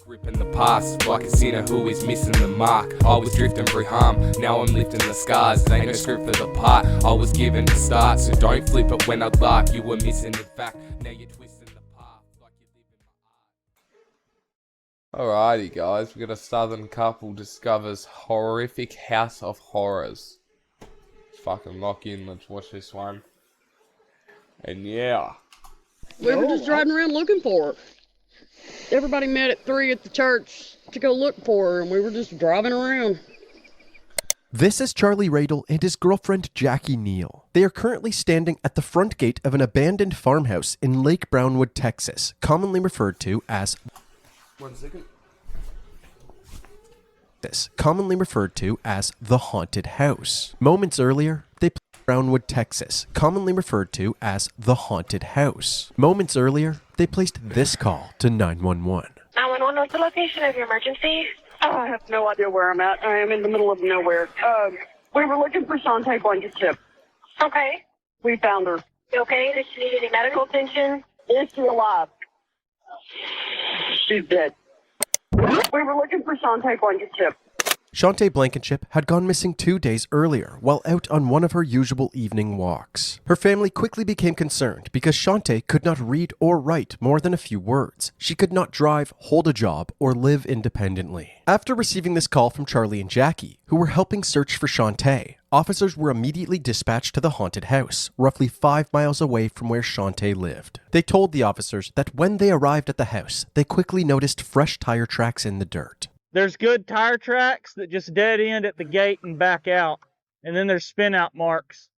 Ripping the past, like a sinner who is missing the mark. I was drifting through harm, now I'm lifting the scars. Ain't no script for the part I was given to start. So don't flip it when I laugh, you were missing the fact. Now you're twisting the path like you live in my art. Alrighty guys, we got a southern couple discovers horrific house of horrors. Let's fucking lock in, let's watch this one. And yeah. We were just driving around looking for her. Everybody met at 3 at the church to go look for her, and we were just driving around. This is Charlie Radel and his girlfriend Jackie Neal. They are currently standing at the front gate of an abandoned farmhouse in Lake Brownwood, Texas, commonly referred to as the haunted house. Moments earlier, they Brownwood, Texas, commonly referred to as the haunted house. Moments earlier, they placed this call to 911. 911, what's the location of your emergency? I have no idea where I'm at. I am in the middle of nowhere. We were looking for Shantae Blankenship. Okay. We found her. You okay? Does she need any medical attention? Is she alive? She's dead. We were looking for Shantae Blankenship. Shantae Blankenship had gone missing 2 days earlier while out on one of her usual evening walks. Her family quickly became concerned because Shantae could not read or write more than a few words. She could not drive, hold a job, or live independently. After receiving this call from Charlie and Jackie, who were helping search for Shantae, officers were immediately dispatched to the haunted house, roughly 5 miles away from where Shantae lived. They told the officers that when they arrived at the house, they quickly noticed fresh tire tracks in the dirt. There's good tire tracks that just dead end at the gate and back out. And then there's spin out marks.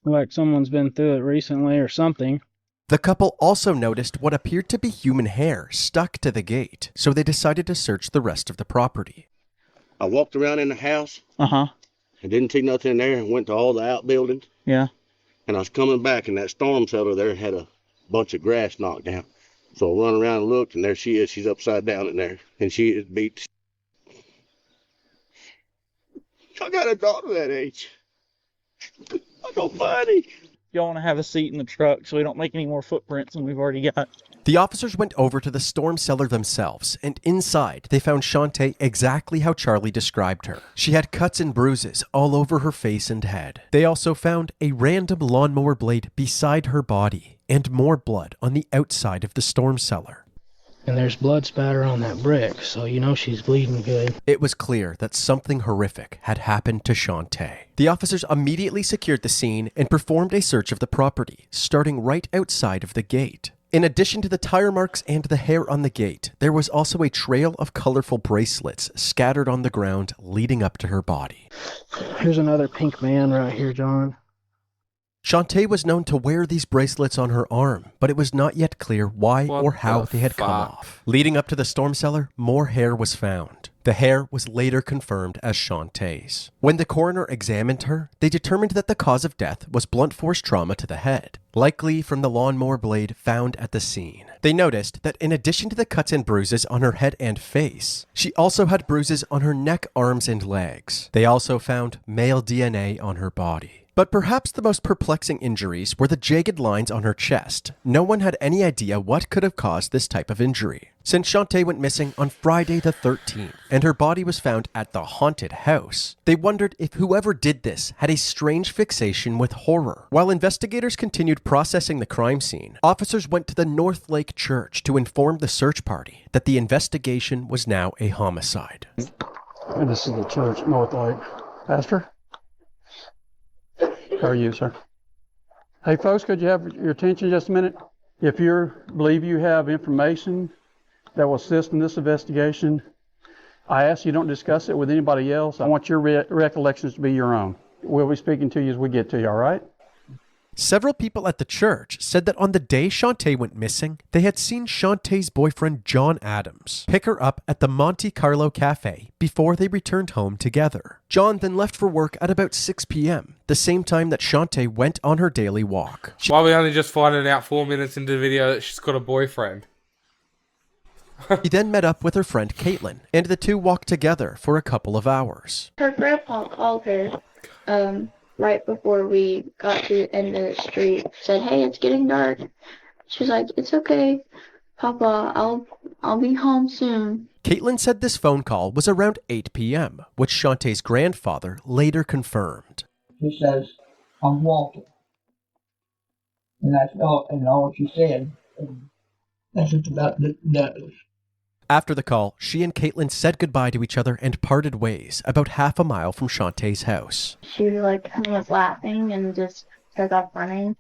Like someone's been through it recently or something. The couple also noticed what appeared to be human hair stuck to the gate, so they decided to search the rest of the property. I walked around in the house. Uh-huh. I didn't see nothing in there and went to all the outbuildings. Yeah. And I was coming back and that storm cellar there had a bunch of grass knocked down. So I run around and looked and there she is. She's upside down in there and she is beat. I got a daughter that age. I don't find it. Y'all want to have a seat in the truck so we don't make any more footprints than we've already got. The officers went over to the storm cellar themselves, and inside they found Shantae exactly how Charlie described her. She had cuts and bruises all over her face and head. They also found a random lawnmower blade beside her body, and more blood on the outside of the storm cellar. And there's blood spatter on that brick, so you know she's bleeding good. It was clear that something horrific had happened to Shantae. The officers immediately secured the scene and performed a search of the property, starting right outside of the gate. In addition to the tire marks and the hair on the gate, there was also a trail of colorful bracelets scattered on the ground leading up to her body. Here's another pink man right here, John. Shantae was known to wear these bracelets on her arm, but it was not yet clear why or how they had come off. Leading up to the storm cellar, more hair was found. The hair was later confirmed as Shantae's. When the coroner examined her, they determined that the cause of death was blunt force trauma to the head, likely from the lawnmower blade found at the scene. They noticed that in addition to the cuts and bruises on her head and face, she also had bruises on her neck, arms, and legs. They also found male DNA on her body. But perhaps the most perplexing injuries were the jagged lines on her chest. No one had any idea what could have caused this type of injury. Since Shantae went missing on Friday the 13th, and her body was found at the haunted house, they wondered if whoever did this had a strange fixation with horror. While investigators continued processing the crime scene, officers went to the North Lake Church to inform the search party that the investigation was now a homicide. And this is the church, North Lake. Pastor? How are you, sir? Hey, folks, could you have your attention just a minute? If you believe you have information that will assist in this investigation, I ask you don't discuss it with anybody else. I want your recollections to be your own. We'll be speaking to you as we get to you, all right? Several people at the church said that on the day Shantae went missing, they had seen Shantae's boyfriend John Adams pick her up at the Monte Carlo Cafe before they returned home together. John then left for work at about 6 p.m., the same time that Shantae went on her daily walk. Why are we only just finding out 4 minutes into the video that she's got a boyfriend? He then met up with her friend Caitlin, and the two walked together for a couple of hours. Her grandpa called her right before we got to the end of the street. Said, "Hey, it's getting dark." She's like, "It's okay, Papa. I'll be home soon." Caitlin said this phone call was around 8 p.m., which Shantae's grandfather later confirmed. She says, I'm walking. And that's all she said. And that's just about that. After the call, she and Caitlin said goodbye to each other and parted ways about half a mile from Shantae's house. She was laughing and just took off running.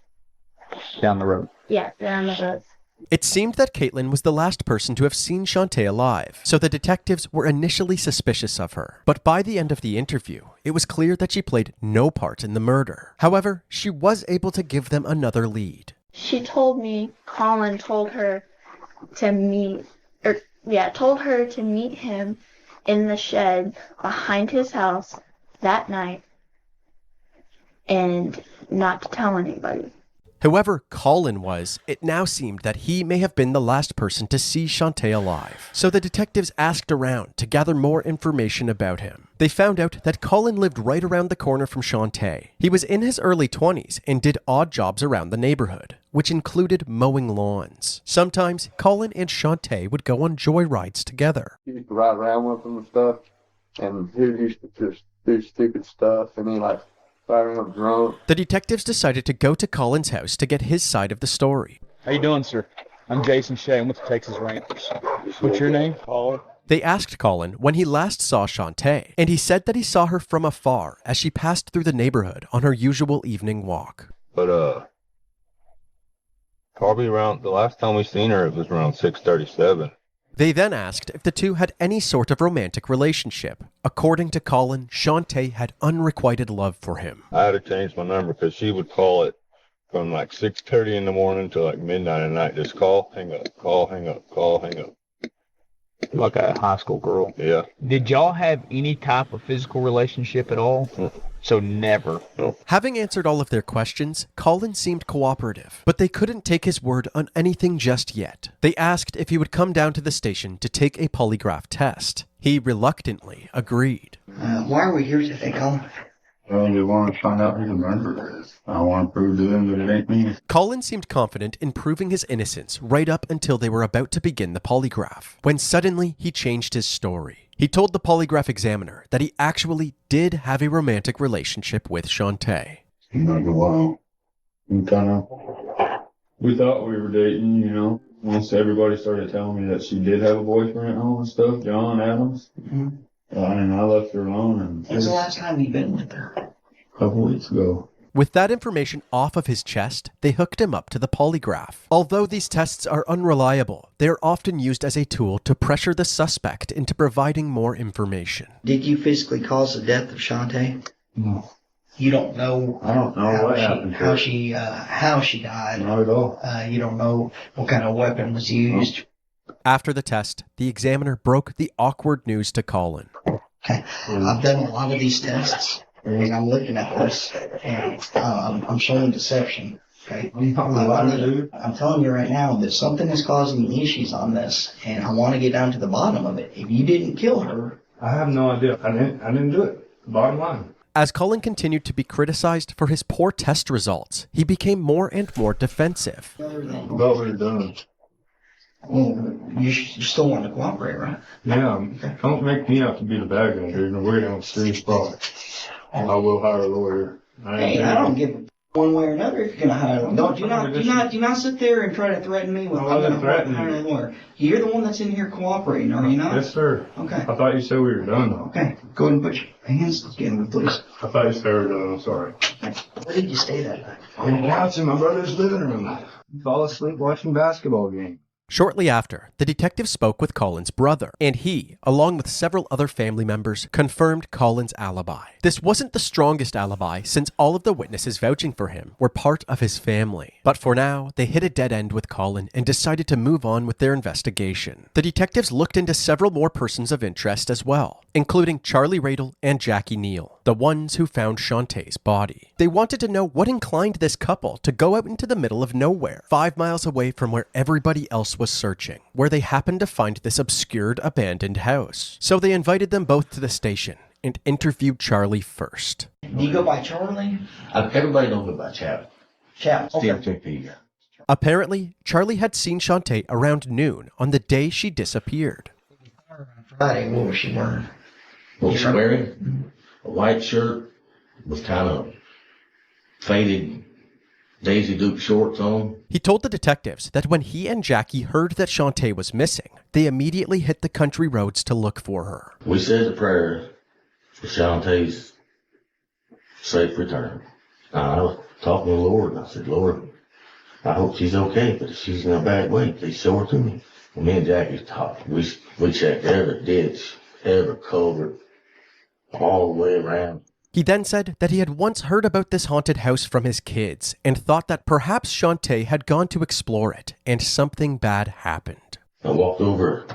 Down the road. Yeah, down the road. It seemed that Caitlin was the last person to have seen Shantae alive, so the detectives were initially suspicious of her. But by the end of the interview, it was clear that she played no part in the murder. However, she was able to give them another lead. She told me Colin told her to meet him in the shed behind his house that night and not to tell anybody. Whoever Colin was, it now seemed that he may have been the last person to see Shantae alive. So the detectives asked around to gather more information about him. They found out that Colin lived right around the corner from Shantae. He was in his early 20s and did odd jobs around the neighborhood, which included mowing lawns. Sometimes Colin and Shantae would go on joyrides together. He used to ride around with them and stuff, and he used to just do stupid stuff, and he firing up drunk. The detectives decided to go to Colin's house to get his side of the story. How you doing, sir? I'm Jason Shea. I'm with the Texas Rangers. What's your name? Colin. They asked Colin when he last saw Shantae, and he said that he saw her from afar as she passed through the neighborhood on her usual evening walk. But, probably around, the last time we seen her, it was around 6:37. They then asked if the two had any sort of romantic relationship. According to Colin, Shantae had unrequited love for him. I had to change my number because she would call it from 6:30 in the morning to midnight at night. Just call, hang up, call, hang up, call, hang up. Like a high school girl. Yeah. Did y'all have any type of physical relationship at all? So never. No. Having answered all of their questions, Colin seemed cooperative, but they couldn't take his word on anything just yet. They asked if he would come down to the station to take a polygraph test. He reluctantly agreed. Why are we here today, Colin? Well, they want to find out who the murderer is. I want to prove to them that it ain't me. Colin seemed confident in proving his innocence right up until they were about to begin the polygraph, when suddenly he changed his story. He told the polygraph examiner that he actually did have a romantic relationship with Shantae. Not a while. We thought we were dating, Once everybody started telling me that she did have a boyfriend at home and stuff, John Adams. Mm-hmm. And I left her alone. When's the last time you've been with her? A couple weeks ago. With that information off of his chest, they hooked him up to the polygraph. Although these tests are unreliable, they are often used as a tool to pressure the suspect into providing more information. Did you physically cause the death of Shantae? No. You don't know. I don't know what happened. How she died. Not at all. You don't know what kind of weapon was used. After the test, the examiner broke the awkward news to Colin. Okay. I've done a lot of these tests, and I'm looking at this, and I'm showing deception. Okay. I'm telling you right now that something is causing issues on this, and I want to get down to the bottom of it. If you didn't kill her, I have no idea. I didn't do it. Bottom line. As Colin continued to be criticized for his poor test results, he became more and more defensive. Thought we were done. Well, you still want to cooperate, right? Yeah, don't make me out to be the bad guy here. We're in a serious problem. I will hire a lawyer. Hey, I don't give a one way or another if you're gonna hire them. Do not sit there and try to threaten me with I'm gonna hire a lawyer. You're the one that's in here cooperating, are you not? Yes, sir. Okay. I thought you said we were done though. Okay. Go ahead and put your hands together, please. I thought you said we were done. I'm sorry. Where did you stay that night? On the couch in my brother's living room. Fall asleep watching basketball game. Shortly after, the detective spoke with Colin's brother, and he, along with several other family members, confirmed Colin's alibi. This wasn't the strongest alibi, since all of the witnesses vouching for him were part of his family. But for now, they hit a dead end with Colin and decided to move on with their investigation. The detectives looked into several more persons of interest as well, including Charlie Radel and Jackie Neal, the ones who found Shantae's body. They wanted to know what inclined this couple to go out into the middle of nowhere, 5 miles away from where everybody else was searching, where they happened to find this obscured abandoned house. So they invited them both to the station and interviewed Charlie first. Do you go by Charlie? Everybody don't go by Chap. Chap. Okay. CFJP. Apparently, Charlie had seen Shantae around noon on the day she disappeared. Friday, what was she wearing? What was she wearing? A white shirt with kind of faded Daisy Duke shorts on. He told the detectives that when he and Jackie heard that Shantae was missing, they immediately hit the country roads to look for her. We said a prayer for Shantae's safe return. I was talking to the Lord, and I said, Lord, I hope she's okay, but if she's in a bad way, please show her to me. And me and Jackie talked. We checked every ditch, every culvert, all the way around. He then said that he had once heard about this haunted house from his kids and thought that perhaps Shantae had gone to explore it and something bad happened. I walked over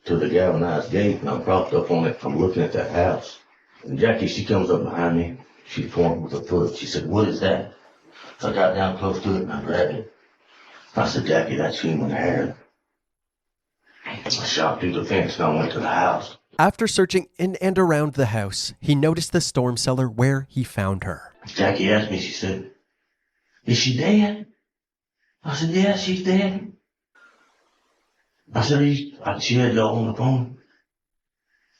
to the galvanized gate and I propped up on it from looking at that house. And Jackie, she comes up behind me. She pointed with her foot. She said, what is that? So I got down close to it and I grabbed it. I said, Jackie, that's human hair. I shot through the fence and I went to the house. After searching in and around the house, he noticed the storm cellar where he found her. Jackie asked me, she said, is she dead? I said, yeah, she's dead. I said, she had y'all on the phone.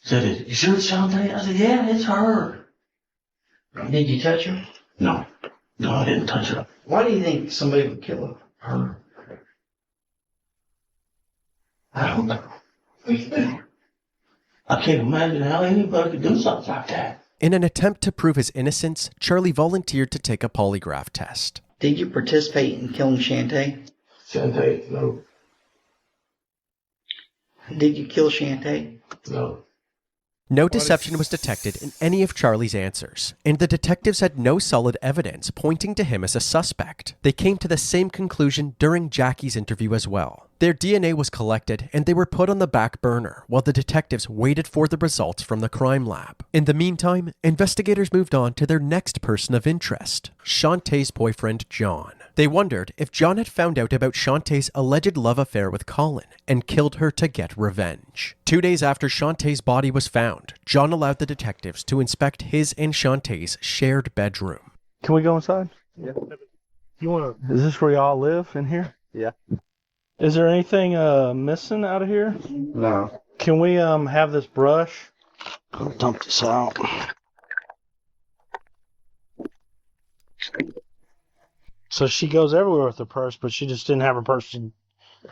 Said, you sure it's Shantae? I said, yeah, it's her. Did you touch her? No, I didn't touch her. Why do you think somebody would kill her? I don't know. I can't imagine how anybody could do something like that. In an attempt to prove his innocence, Charlie volunteered to take a polygraph test. Did you participate in killing Shantae? Shantae, no. Did you kill Shantae? No. No deception was detected in any of Charlie's answers, and the detectives had no solid evidence pointing to him as a suspect. They came to the same conclusion during Jackie's interview as well. Their DNA was collected and they were put on the back burner while the detectives waited for the results from the crime lab. In the meantime, investigators moved on to their next person of interest, Shantae's boyfriend, John. They wondered if John had found out about Shantae's alleged love affair with Colin and killed her to get revenge. 2 days after Shantae's body was found, John allowed the detectives to inspect his and Shantae's shared bedroom. Can we go inside? Yeah. Is this where y'all live in here? Yeah. Is there anything missing out of here? No. Can we have this brush? I'll dump this out. So she goes everywhere with her purse, but she just didn't have her purse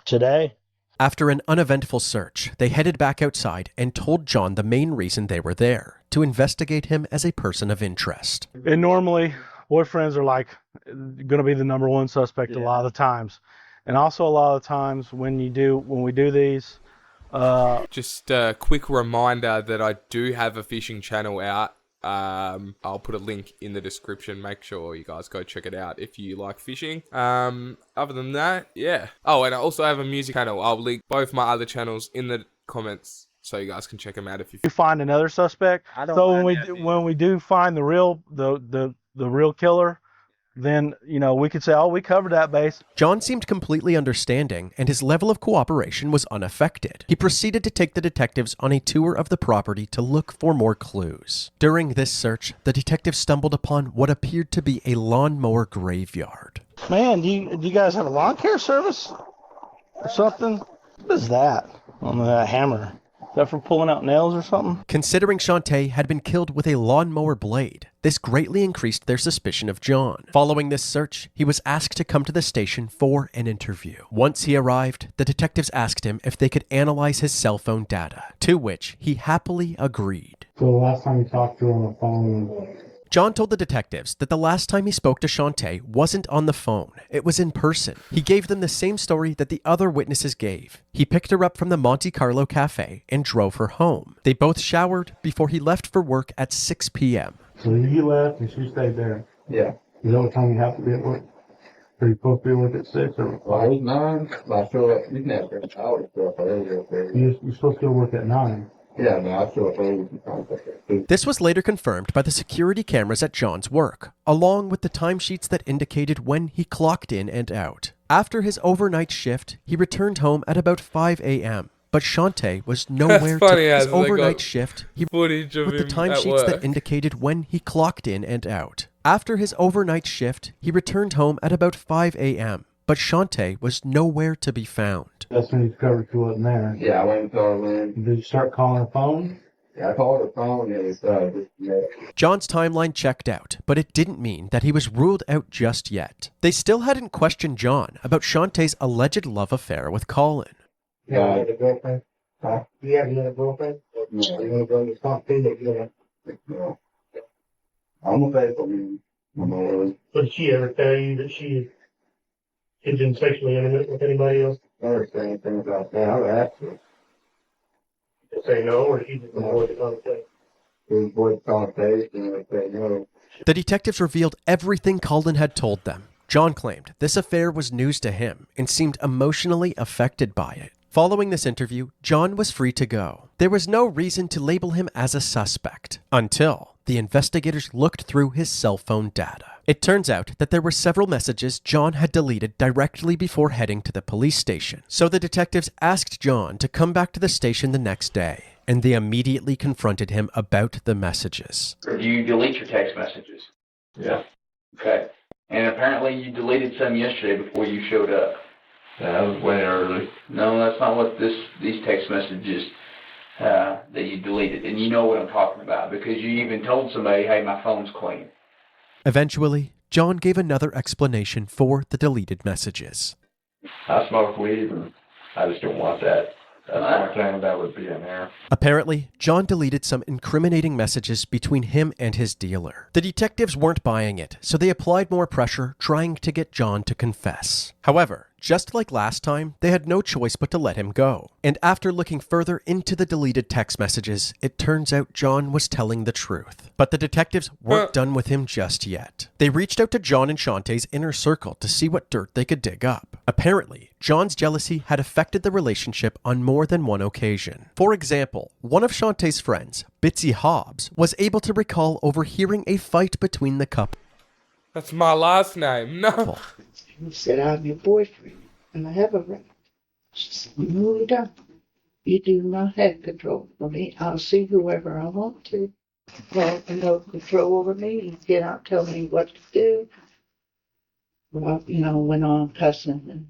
today. After an uneventful search, they headed back outside and told John the main reason they were there, to investigate him as a person of interest. And normally, boyfriends are like going to be the number one suspect a lot of the times. And also a lot of the times when we do these... Just a quick reminder that I do have a fishing channel out. I'll put a link in the description. Make sure you guys go check it out if you like fishing. Other than that, yeah. Oh, and I also have a music channel. I'll link both my other channels in the comments so you guys can check them out if you find another suspect. So when we do find the real killer, then, we could say, oh, we covered that base. John seemed completely understanding, and his level of cooperation was unaffected. He proceeded to take the detectives on a tour of the property to look for more clues. During this search, the detectives stumbled upon what appeared to be a lawnmower graveyard. Man, do you guys have a lawn care service or something? What is that on that hammer? Is that for pulling out nails or something? Considering Shantae had been killed with a lawnmower blade, this greatly increased their suspicion of John. Following this search, he was asked to come to the station for an interview. Once he arrived, the detectives asked him if they could analyze his cell phone data, to which he happily agreed. So the last time you talked to her on the phone... John told the detectives that the last time he spoke to Shantae wasn't on the phone, it was in person. He gave them the same story that the other witnesses gave. He picked her up from the Monte Carlo Cafe and drove her home. They both showered before he left for work at 6 p.m. So you left and she stayed there? Yeah. You know what time you have to be at work? Are you supposed to be at work at 6 or? Well, I was 9, but I show up, you can have an hour to show up earlier. You're supposed to go to work at 9. Yeah, no, I show up early. This was later confirmed by the security cameras at John's work, along with the timesheets that indicated when he clocked in and out. After his overnight shift, he returned home at about 5 a.m. But Shantae was nowhere to his overnight shift. He footage of with the timesheets that indicated when he clocked in and out. After his overnight shift, he returned home at about 5 a.m. but Shantae was nowhere to be found. That's when you discovered she wasn't there. Yeah, I went and called her in. Did you start calling her phone? Yeah, I called her phone and it was, John's timeline checked out, but it didn't mean that he was ruled out just yet. They still hadn't questioned John about Shantae's alleged love affair with Colin. You have another girlfriend? Huh? Do you have another girlfriend? No. You want to go to the top thing that you no. I'm a faithful man. I'm always. Did she ever tell you that she had been sexually intimate with anybody else? Never say anything about that. I've asked her. To say no, or she just avoid the conversation? Avoid the conversation and say no. The detectives revealed everything Colin had told them. John claimed this affair was news to him and seemed emotionally affected by it. Following this interview, John was free to go. There was no reason to label him as a suspect until the investigators looked through his cell phone data. It turns out that there were several messages John had deleted directly before heading to the police station. So the detectives asked John to come back to the station the next day, and they immediately confronted him about the messages. Or do you delete your text messages? Yeah. Okay. And apparently you deleted some yesterday before you showed up. That was way early. No, that's not what these text messages that you deleted. And you know what I'm talking about because you even told somebody, hey, my phone's clean. Eventually, John gave another explanation for the deleted messages. I smoke weed and I just don't want that. That's the only thing that would be in there. Apparently, John deleted some incriminating messages between him and his dealer. The detectives weren't buying it, so they applied more pressure, trying to get John to confess. However, just like last time, they had no choice but to let him go. And after looking further into the deleted text messages, it turns out John was telling the truth. But the detectives weren't done with him just yet. They reached out to John and Shantae's inner circle to see what dirt they could dig up. Apparently, John's jealousy had affected the relationship on more than one occasion. For example, one of Shantae's friends, Bitsy Hobbs, was able to recall overhearing a fight between the couple. That's my last name. No. You said I'm your boyfriend, and I have a right. She said, no, you don't. You do not have control over me. I'll see whoever I want to. Well, no control over me. You cannot tell me what to do. Well, went on cussing.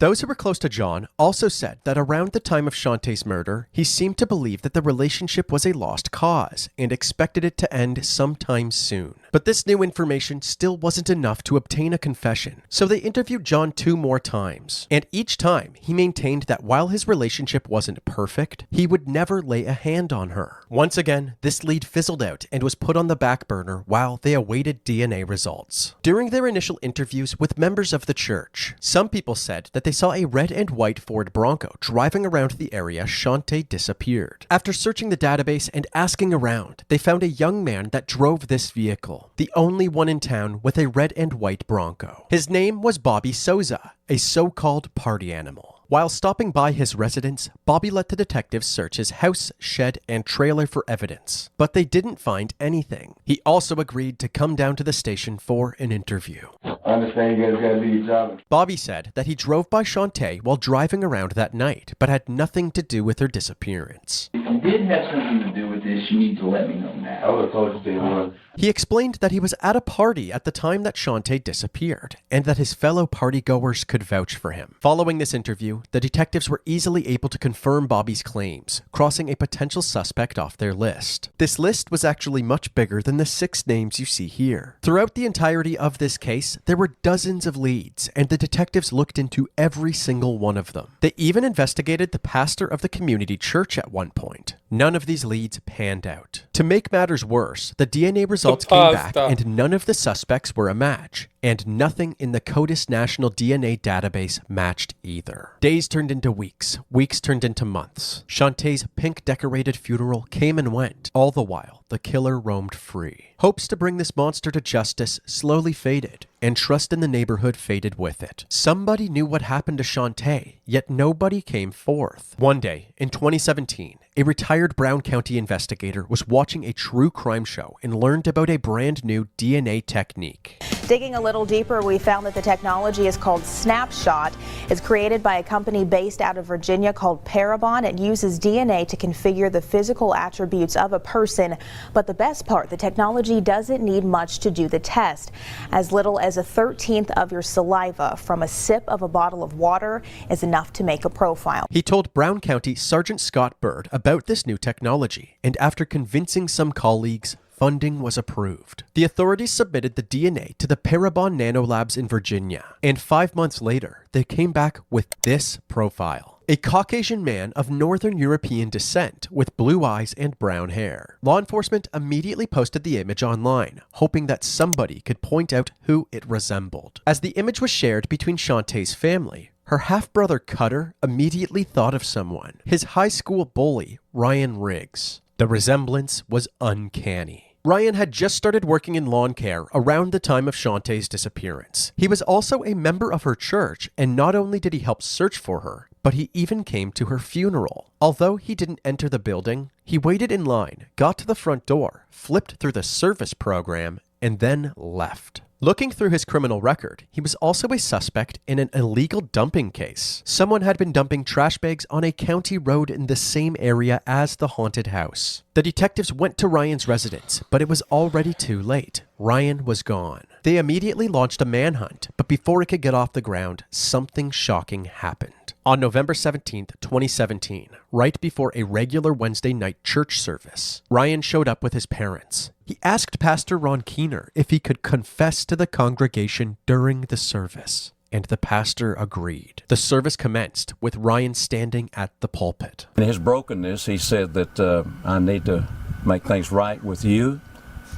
Those who were close to John also said that around the time of Shantae's murder, he seemed to believe that the relationship was a lost cause and expected it to end sometime soon. But this new information still wasn't enough to obtain a confession, so they interviewed John 2 more times. And each time, he maintained that while his relationship wasn't perfect, he would never lay a hand on her. Once again, this lead fizzled out and was put on the back burner while they awaited DNA results. During their initial interviews with members of the church, some people said that they saw a red and white Ford Bronco driving around the area Shantae disappeared. After searching the database and asking around, they found a young man that drove this vehicle, the only one in town with a red and white Bronco. His name was Bobby Souza, a so-called party animal. While stopping by his residence, Bobby let the detectives search his house, shed, and trailer for evidence, but they didn't find anything. He also agreed to come down to the station for an interview. I understand you guys gotta do your job. Bobby said that he drove by Shantae while driving around that night, but had nothing to do with her disappearance. If you did have something to do with this, you need to let me know now. I would have told you He explained that he was at a party at the time that Shantae disappeared, and that his fellow partygoers could vouch for him. Following this interview, the detectives were easily able to confirm Bobby's claims, crossing a potential suspect off their list. This list was actually much bigger than the 6 names you see here. Throughout the entirety of this case, there were dozens of leads, and the detectives looked into every single one of them. They even investigated the pastor of the community church at one point. None of these leads panned out. To make matters worse, the DNA results came back and none of the suspects were a match, and nothing in the CODIS National DNA database matched either. Days turned into weeks, weeks turned into months. Shantae's pink-decorated funeral came and went. All the while, the killer roamed free. Hopes to bring this monster to justice slowly faded, and trust in the neighborhood faded with it. Somebody knew what happened to Shantae, yet nobody came forth. One day, in 2017, a retired Brown County investigator was watching a true crime show and learned about a brand new DNA technique. Digging a little deeper, we found that the technology is called Snapshot. It's created by a company based out of Virginia called Parabon. It uses DNA to configure the physical attributes of a person. But the best part, the technology doesn't need much to do the test. As little as 1/13 of your saliva from a sip of a bottle of water is enough to make a profile. He told Brown County Sergeant Scott Bird about this new technology, and after convincing some colleagues, funding was approved. The authorities submitted the DNA to the Parabon Nanolabs in Virginia, and 5 months later, they came back with this profile. A Caucasian man of Northern European descent with blue eyes and brown hair. Law enforcement immediately posted the image online, hoping that somebody could point out who it resembled. As the image was shared between Shantae's family, her half-brother Cutter immediately thought of someone, his high school bully, Ryan Riggs. The resemblance was uncanny. Ryan had just started working in lawn care around the time of Shantae's disappearance. He was also a member of her church, and not only did he help search for her, but he even came to her funeral. Although he didn't enter the building, he waited in line, got to the front door, flipped through the service program, and then left. Looking through his criminal record, he was also a suspect in an illegal dumping case. Someone had been dumping trash bags on a county road in the same area as the haunted house. The detectives went to Ryan's residence, but it was already too late. Ryan was gone. They immediately launched a manhunt, but before it could get off the ground, something shocking happened. On November 17th, 2017, right before a regular Wednesday night church service, Ryan showed up with his parents. He asked Pastor Ron Keener if he could confess to the congregation during the service, and the pastor agreed. The service commenced with Ryan standing at the pulpit. In his brokenness, he said that I need to make things right with you,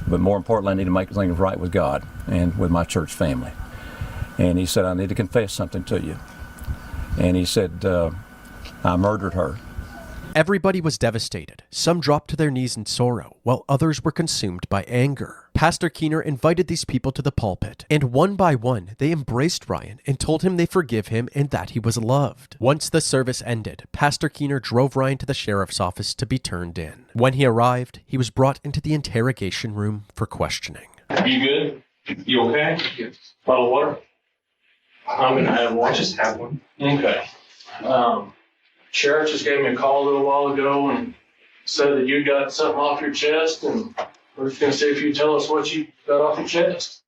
but more importantly, I need to make things right with God and with my church family. And he said, I need to confess something to you. And he said, I murdered her. Everybody was devastated. Some dropped to their knees in sorrow, while others were consumed by anger. Pastor Keener invited these people to the pulpit, and one by one, they embraced Ryan and told him they forgive him and that he was loved. Once the service ended, Pastor Keener drove Ryan to the sheriff's office to be turned in. When he arrived, he was brought into the interrogation room for questioning. You good? You okay? Bottle of water? I'm gonna have one. I just have one. Okay. Sheriff just gave me a call a little while ago and said that you got something off your chest, and we're just gonna see if you tell us what you got off your chest.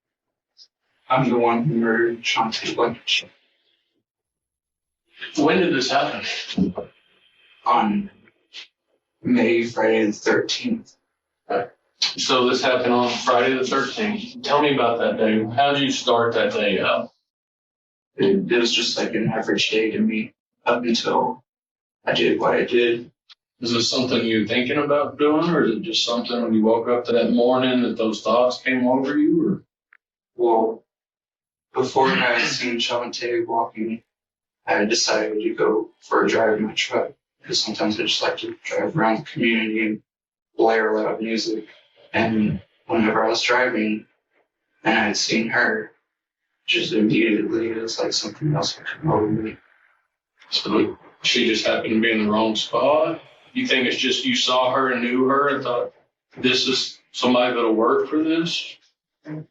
I'm the one who murdered Shantae Blanchard. When did this happen? On Friday the 13th. So this happened on Friday the 13th. Tell me about that day. How did you start that day out? It was just like an average day to me up until I did what I did. Is this something you're thinking about doing, or is it just something when you woke up to that morning that those thoughts came over you? Or? Well, before I had seen Shantae walking, I decided to go for a drive in my truck, because sometimes I just like to drive around the community and blare loud music. And whenever I was driving and I had seen her, just immediately it was like something else had come over me. So she just happened to be in the wrong spot? You think it's just you saw her and knew her and thought, this is somebody that'll work for this? Do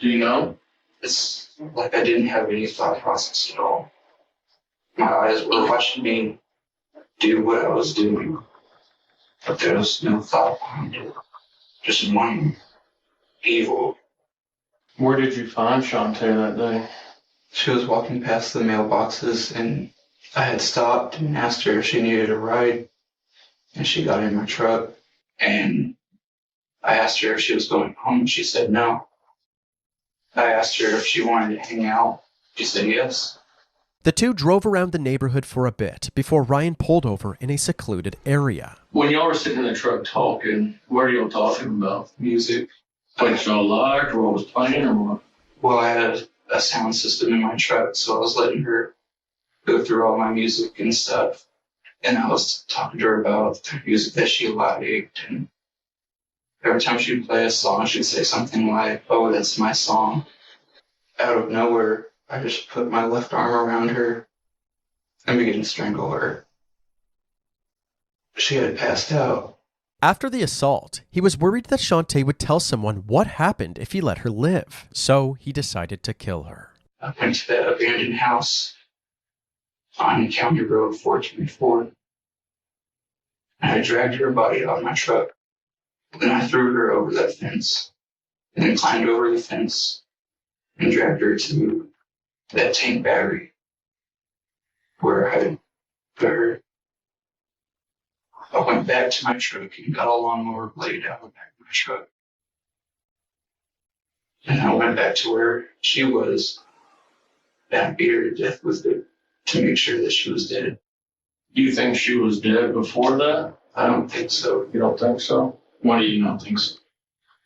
you know? It's like I didn't have any thought process at all. My eyes were watching me do what I was doing, but there was no thought behind it. Just one evil. Where did you find Shantae that day? She was walking past the mailboxes, and I had stopped and asked her if she needed a ride, and she got in my truck, and I asked her if she was going home. She said no. I asked her if she wanted to hang out. She said yes. The two drove around the neighborhood for a bit before Ryan pulled over in a secluded area. When y'all were sitting in the truck talking, what are y'all talking about? Music? What y'all liked, or what was playing, or what? Well, I had a sound system in my truck, so I was letting her go through all my music and stuff. And I was talking to her about the music that she liked. And every time she'd play a song, she'd say something like, "Oh, that's my song." Out of nowhere, I just put my left arm around her and began to strangle her. She had passed out, After the assault, he was worried that Shantae would tell someone what happened if he let her live, so he decided to kill her. I went to that abandoned house on County Road 424. And I dragged her body out of my truck. Then I threw her over that fence. And then climbed over the fence and dragged her to that tank battery where I put her. I went back to my truck and got a lawnmower blade out of the back of my truck. And I went back to where she was. And I beat her to death with it to make sure that she was dead. Do you think she was dead before that? I don't think so. You don't think so? Why do you not think so?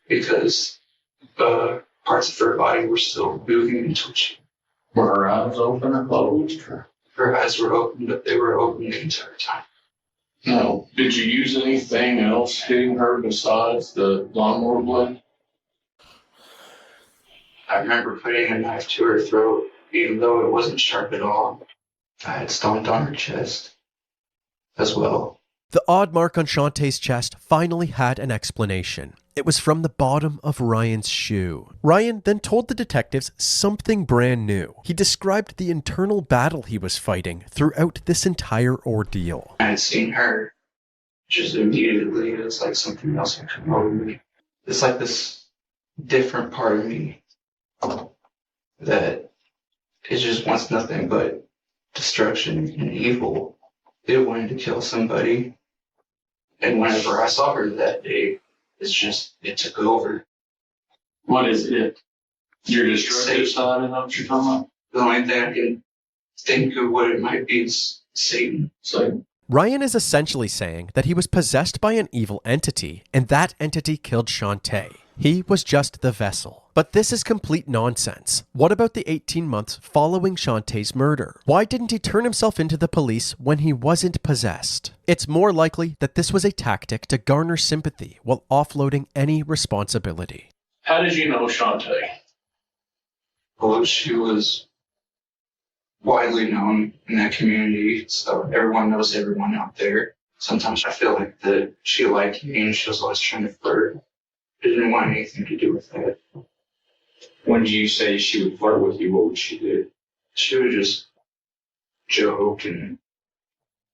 Because parts of her body were still moving and twitching. Were her eyes open or closed? Her eyes were open, but they were open the entire time. No. Did you use anything else hitting her besides the lawnmower blade? I remember putting a knife to her throat, even though it wasn't sharp at all. I had stomped on her chest as well. The odd mark on Shantae's chest finally had an explanation. It was from the bottom of Ryan's shoe. Ryan then told the detectives something brand new. He described the internal battle he was fighting throughout this entire ordeal. I had seen her just immediately. It's like something else had come over me. It's like this different part of me that it just wants nothing but destruction and evil. It wanted to kill somebody. And whenever I saw her that day, it took over. What is it? Your destructive side, is that what you're talking about? The only thing I can think of what it might be is Satan. Ryan is essentially saying that he was possessed by an evil entity, and that entity killed Shantae. He was just the vessel. But this is complete nonsense. What about the 18 months following Shantae's murder? Why didn't he turn himself into the police when he wasn't possessed? It's more likely that this was a tactic to garner sympathy while offloading any responsibility. How did you know Shantae? Well, she was widely known in that community, so everyone knows everyone out there. Sometimes I feel like that she liked me and she was always trying to flirt. I didn't want anything to do with that. When you say she would flirt with you, what would she do? She would just joke and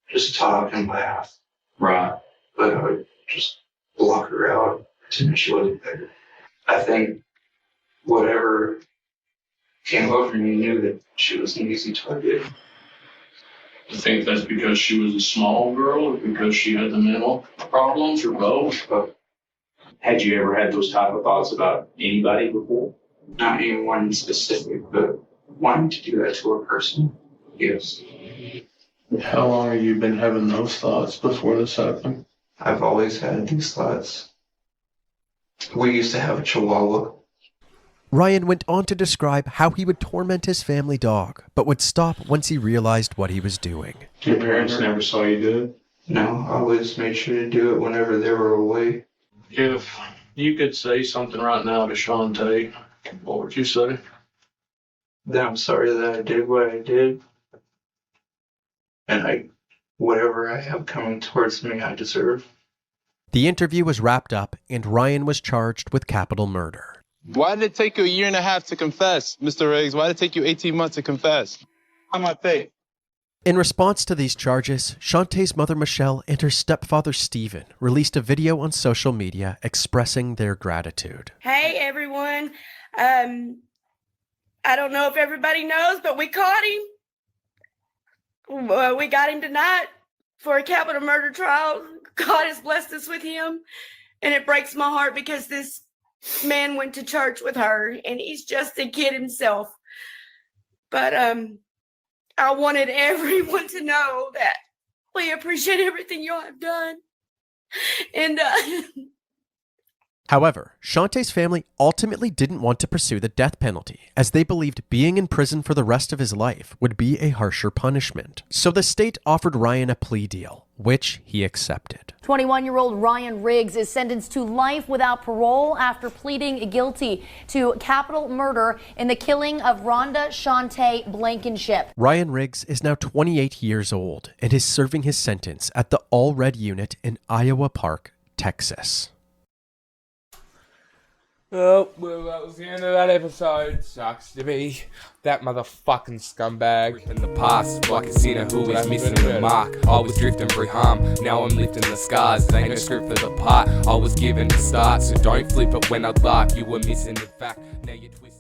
just talk and laugh. Right. But I would just block her out as soon as she wasn't there. I think whatever came over me knew that she was an easy target. You think that's because she was a small girl or because she had the mental problems or both? But had you ever had those type of thoughts about anybody before? Not anyone specific, but wanting to do that to a person, yes. How long have you been having those thoughts before this happened? I've always had these thoughts. We used to have a Chihuahua. Ryan went on to describe how he would torment his family dog, but would stop once he realized what he was doing. Your parents never saw you do it? No, I always made sure to do it whenever they were away. If you could say something right now to Shantae, what would you say? That I'm sorry that I did what I did. And whatever I have coming towards me, I deserve. The interview was wrapped up and Ryan was charged with capital murder. Why did it take you a year and a half to confess, Mr. Riggs? Why did it take you 18 months to confess? How am I paid? In response to these charges, Shantae's mother Michelle and her stepfather Stephen released a video on social media expressing their gratitude. Hey everyone, I don't know if everybody knows, but we caught him. We got him tonight for a capital murder trial. God has blessed us with him, and it breaks my heart because this man went to church with her, and he's just a kid himself. But I wanted everyone to know that we appreciate everything y'all have done. And However, Shantae's family ultimately didn't want to pursue the death penalty, as they believed being in prison for the rest of his life would be a harsher punishment. So the state offered Ryan a plea deal, which he accepted. 21-year-old Ryan Riggs is sentenced to life without parole after pleading guilty to capital murder in the killing of Rhonda Shantae Blankenship. Ryan Riggs is now 28 years old and is serving his sentence at the All Red Unit in Iowa Park, Texas. Oh, well, that was the end of that episode. Sucks to be that motherfucking scumbag. In the past, like a sinner who is missing the mark. I was drifting through harm, now I'm lifting the scars. Ain't no script for the part I was given to start. So don't flip it when I laugh, you were missing the fact. Now you're twisting.